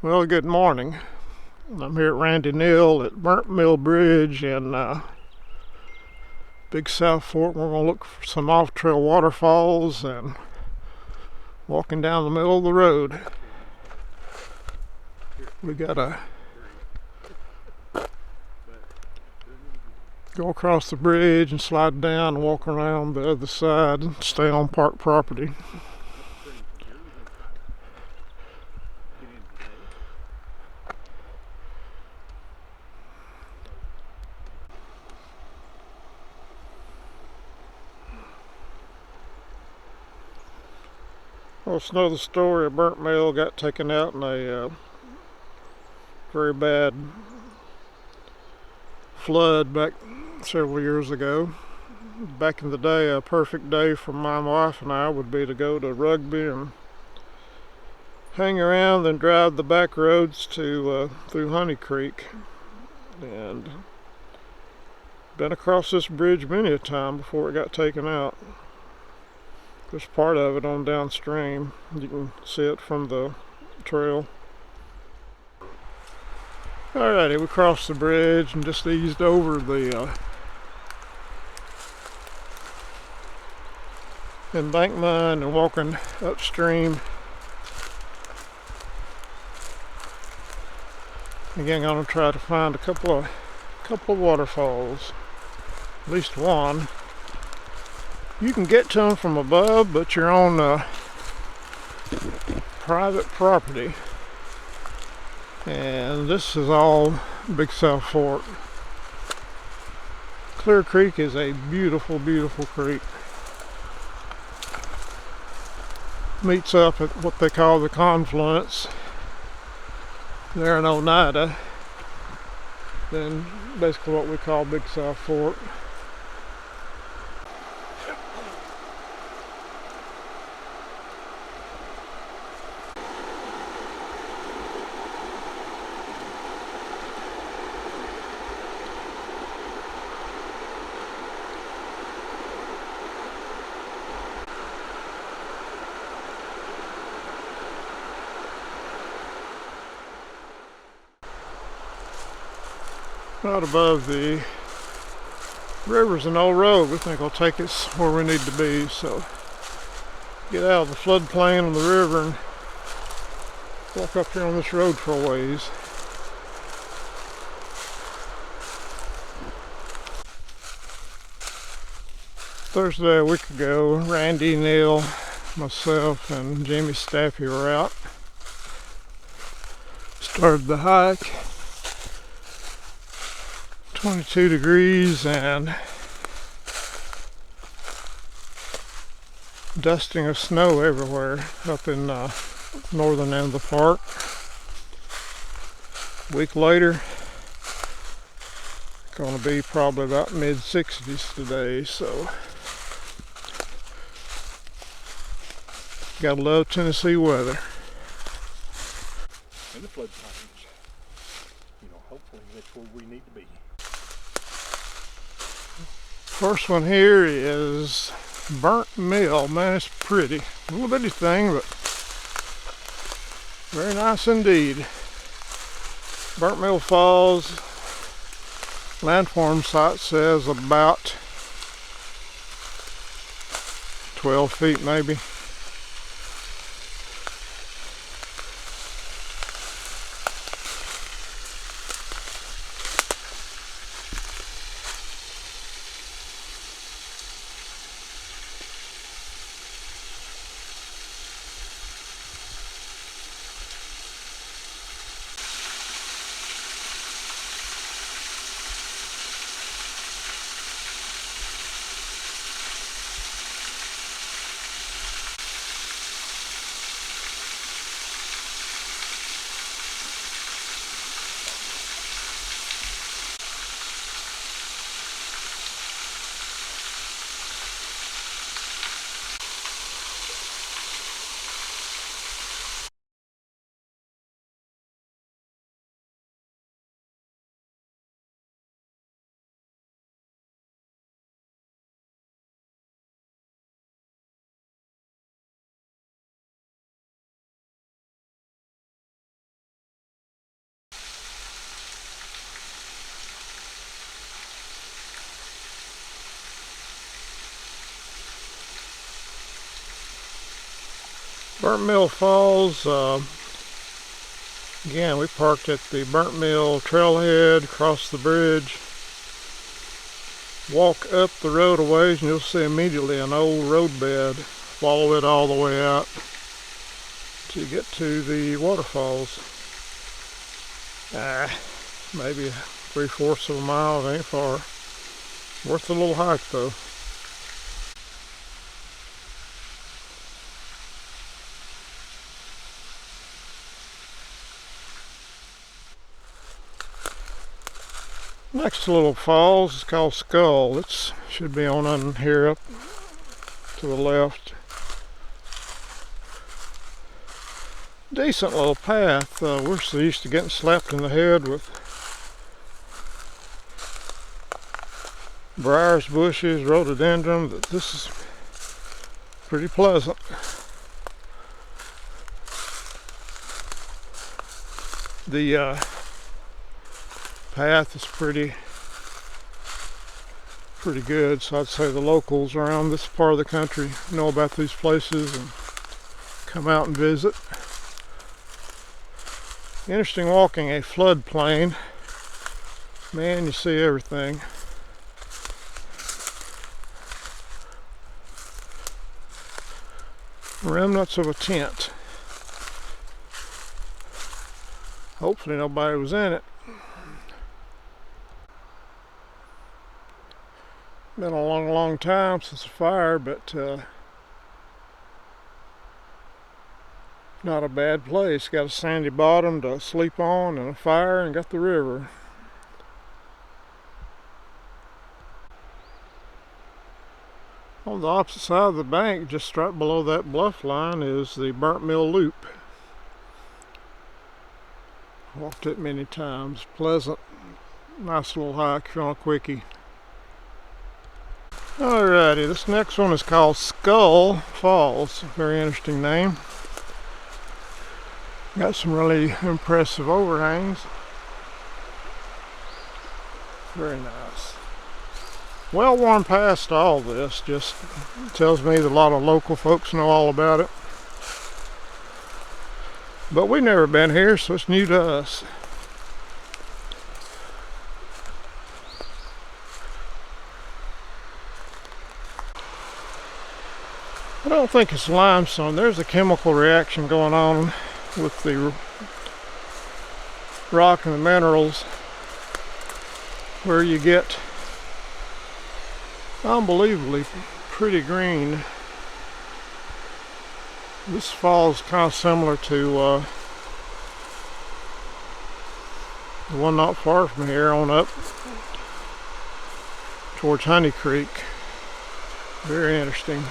Well, good morning. I'm here at Randy Neal at Burnt Mill Bridge in Big South Fork. We're going to look for some off-trail waterfalls and walking down the middle of the road. We gotta go across the bridge and slide down and walk around the other side and stay on park property. Well, it's another story. A burnt mill got taken out in a very bad flood back several years ago. Back in the day, a perfect day for my wife and I would be to go to rugby and hang around, then drive the back roads to through Honey Creek. And been across this bridge many a time before it got taken out. There's part of it on downstream. You can see it from the trail. Alrighty, we crossed the bridge and just eased over the embankment and walking upstream. Again, I'm going to try to find a couple of waterfalls, at least one. You can get to them from above, but you're on private property. And this is all Big South Fork. Clear Creek is a beautiful, beautiful creek. Meets up at what they call the confluence there in Oneida. Then basically what we call Big South Fork. Right above the river's an old road. We think will take us where we need to be. So get out of the floodplain on the river and walk up here on this road for a ways. Thursday a week ago, Randy Neal, myself, and Jimmy Staffy were out. Started the hike. 22 degrees and dusting of snow everywhere up in northern end of the park. A week later, going to be probably about mid-60s today, so gotta love Tennessee weather. And the flood plains, hopefully that's where we need to be. First one here is Burnt Mill. Man, it's pretty. A little bitty thing, but very nice indeed. Burnt Mill Falls, landform site says about 12 feet maybe. Burnt Mill Falls. Again, we parked at the Burnt Mill trailhead, crossed the bridge, walk up the road a ways, and you'll see immediately an old roadbed. Follow it all the way out till you get to the waterfalls. Maybe 3/4 of a mile. It ain't far. Worth a little hike though. Next little falls is called Skull. It should be on here up to the left. Decent little path. We're so used to getting slapped in the head with briars, bushes, rhododendron, that this is pretty pleasant. The path is pretty good, so I'd say the locals around this part of the country know about these places and come out and visit. Interesting walking a floodplain. Man, you see everything. Remnants of a tent. Hopefully nobody was in it. Been a long time since the fire, but not a bad place. Got a sandy bottom to sleep on and a fire, and got the river. On the opposite side of the bank, just right below that bluff line, is the Burnt Mill Loop. Walked it many times. Pleasant, nice little hike if you're on a quickie. Alrighty, this next one is called Skull Falls. Very interesting name. Got some really impressive overhangs. Very nice. Well worn past all this, just tells me that a lot of local folks know all about it. But we've never been here, so it's new to us. I don't think it's limestone. There's a chemical reaction going on with the rock and the minerals where you get unbelievably pretty green. This fall is kind of similar to the one not far from here on up towards Honey Creek. Very interesting.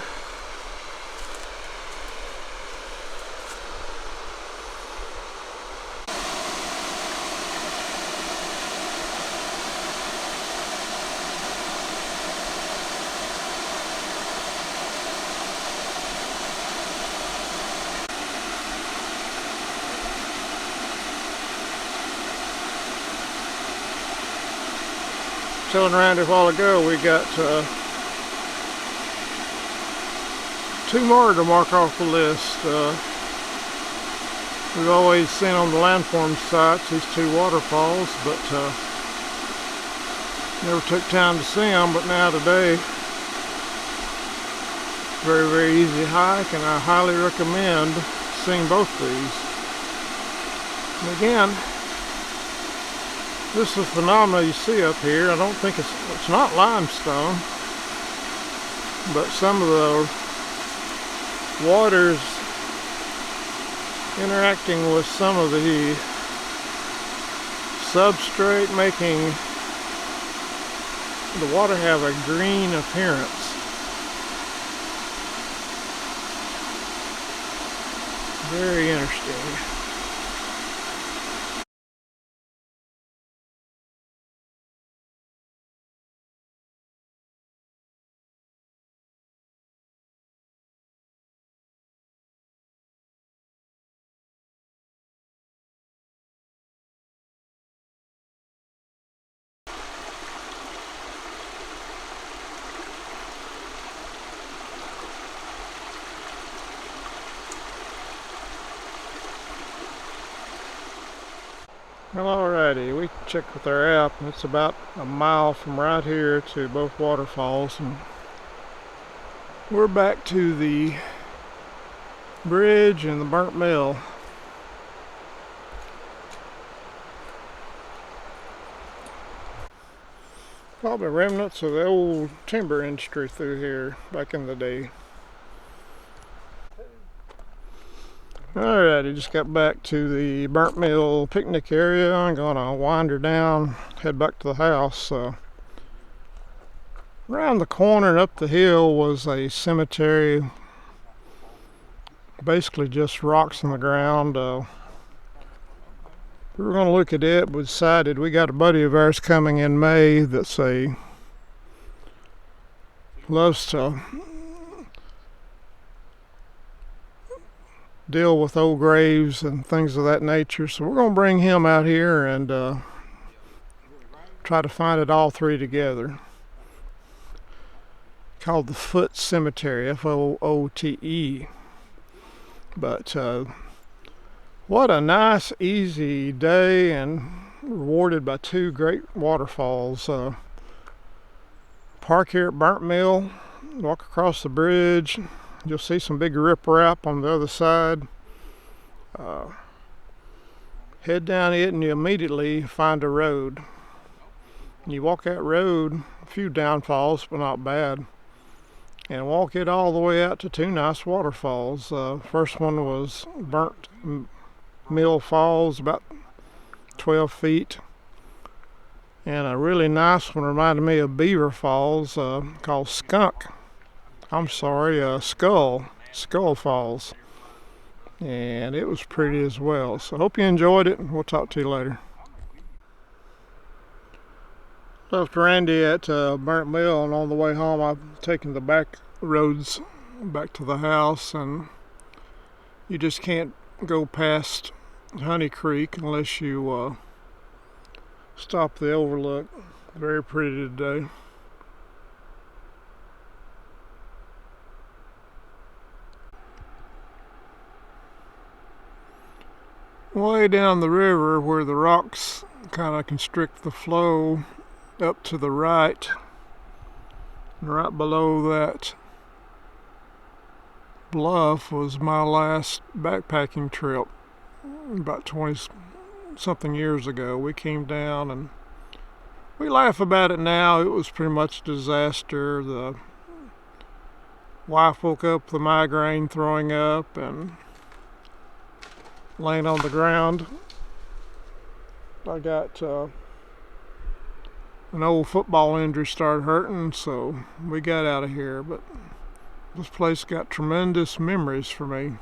Telling Randy a while ago, we got 2 more to mark off the list. We've always seen on the landform sites these 2 waterfalls, but never took time to see them. But now today, very easy hike, and I highly recommend seeing both these. And again, this is a phenomenon you see up here. I don't think it's not limestone, but some of the water's interacting with some of the substrate, making the water have a green appearance. Very interesting. Well, alrighty, we checked with our app, and it's about a mile from right here to both waterfalls, and we're back to the bridge and the burnt mill. Probably remnants of the old timber industry through here back in the day. Alrighty, just got back to the burnt mill picnic area. I'm gonna wander down, head back to the house. Around the corner and up the hill was a cemetery, basically just rocks in the ground. We were going to look at it, but decided we got a buddy of ours coming in May that's loves to deal with old graves and things of that nature. So we're going to bring him out here and try to find it all three together. Called the Foot Cemetery, Foote. But what a nice, easy day, and rewarded by two great waterfalls. Park here at Burnt Mill, walk across the bridge. You'll see some big riprap on the other side. Head down it and you immediately find a road. You walk that road, a few downfalls, but not bad, and walk it all the way out to two nice waterfalls. First one was Burnt Mill Falls, about 12 feet. And a really nice one reminded me of Beaver Falls, called Skull Falls. And it was pretty as well. So I hope you enjoyed it, and we'll talk to you later. Left Randy at Burnt Mill, and on the way home I've taken the back roads back to the house, and you just can't go past Honey Creek unless you stop the overlook. Very pretty today. Way down the river where the rocks kind of constrict the flow, up to the right, and right below that bluff was my last backpacking trip about 20 something years ago. We came down, and we laugh about it now. It was pretty much a disaster. The wife woke up with a migraine, throwing up, and laying on the ground. I got an old football injury started hurting, so we got out of here. But this place got tremendous memories for me.